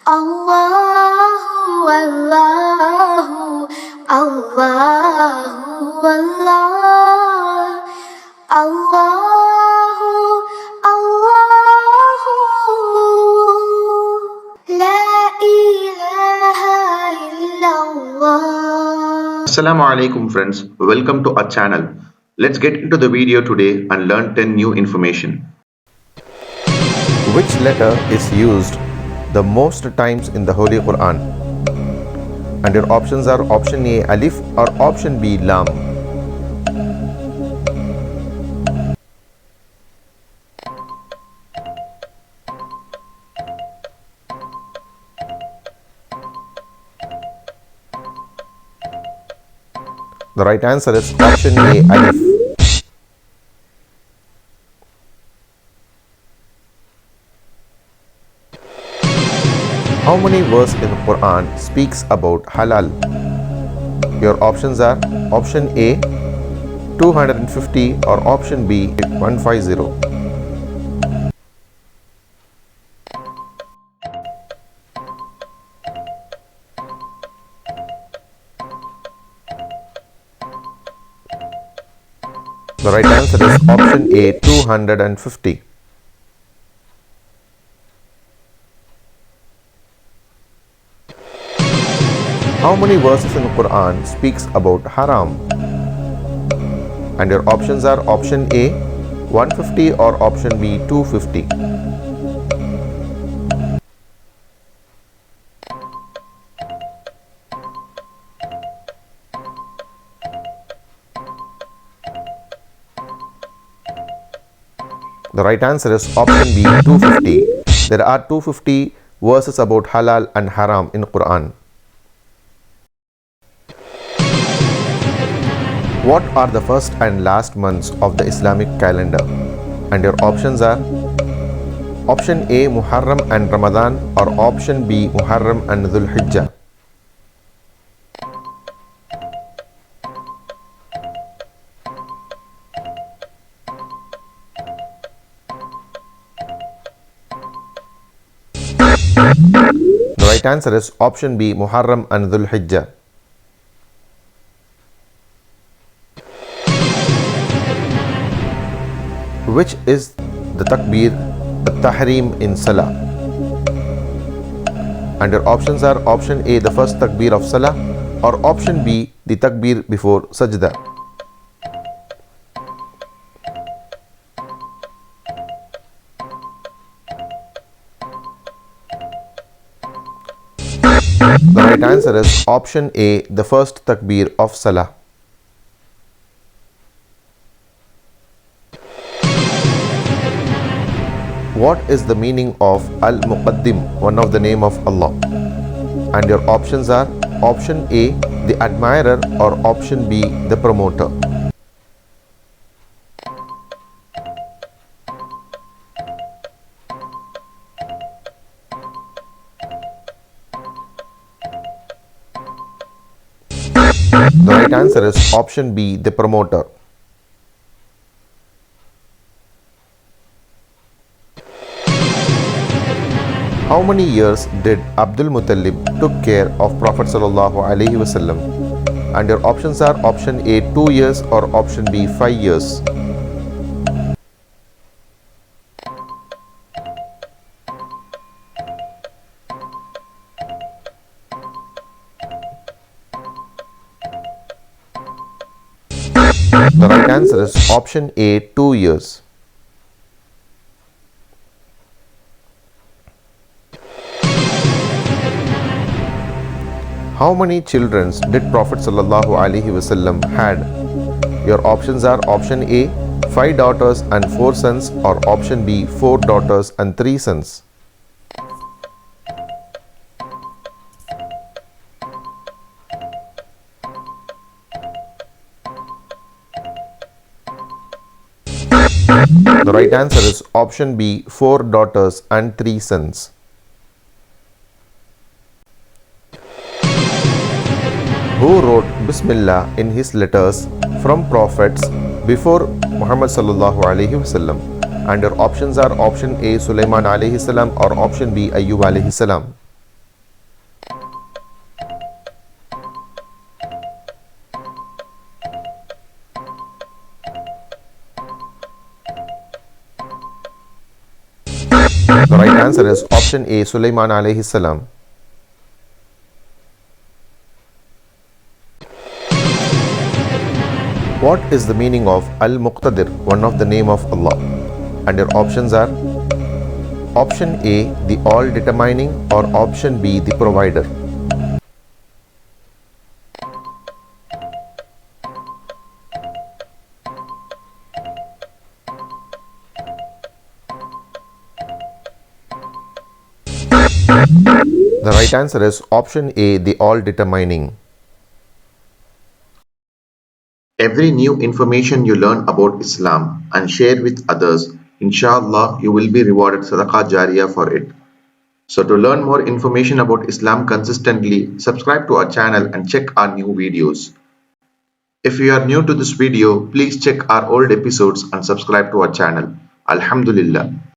Allahu, Allahu, Allahu, Allah. Allahu, Allahu, La ilaha illallah. Assalamu alaikum friends, welcome to our channel. Let's get into the video today and learn 10 new information. Which letter is used the most times in the Holy Quran? And your options are option A Alif or option B Lam. The right answer is option A Alif. How many verses in the Quran speaks about halal? Your options are option A 250 or option B 150. The right answer is option A 250. How many verses in the Quran speaks about haram? And your options are option A 150 or option B 250. The right answer is option B 250. There are 250 verses about halal and haram in Quran. What are the first and last months of the Islamic calendar? And your options are option A Muharram and Ramadan or option B Muharram and Dhul Hijjah. The right answer is option B Muharram and Dhul Hijjah. Which is the takbir, the tahrim in Salah? And your options are option A the first takbir of Salah or option B the takbir before sajda. The right answer is option A the first takbir of Salah. What is the meaning of Al-Muqaddim, one of the name of Allah? And your options are option A, the admirer or option B, the promoter. The right answer is option B, the promoter. How many years did Abdul Muttalib took care of Prophet sallallahu alaihi wasallam? And your options are option A 2 years or option B 5 years. The right answer is option A 2 years. How many children did Prophet sallallahu alaihi wasallam had? Your options are option A 5 daughters and 4 sons or option B 4 daughters and 3 sons. The right answer is option B 4 daughters and 3 sons. Who wrote Bismillah in his letters from prophets before Muhammad sallallahu alaihi wasallam? And your options are option A Sulaiman alayhi salam or option B Ayyub alayhi salam. The right answer is option A, Sulaiman alayhi salam. What is the meaning of Al-Muqtadir, one of the name of Allah? And your options are option A, the all-determining, or option B, the provider. The right answer is option A, the all-determining. Every new information you learn about Islam and share with others, inshallah, you will be rewarded sadaqah jariyah for it. So to learn more information about Islam consistently, subscribe to our channel and check our new videos. If you are new to this video, please check our old episodes and subscribe to our channel. Alhamdulillah.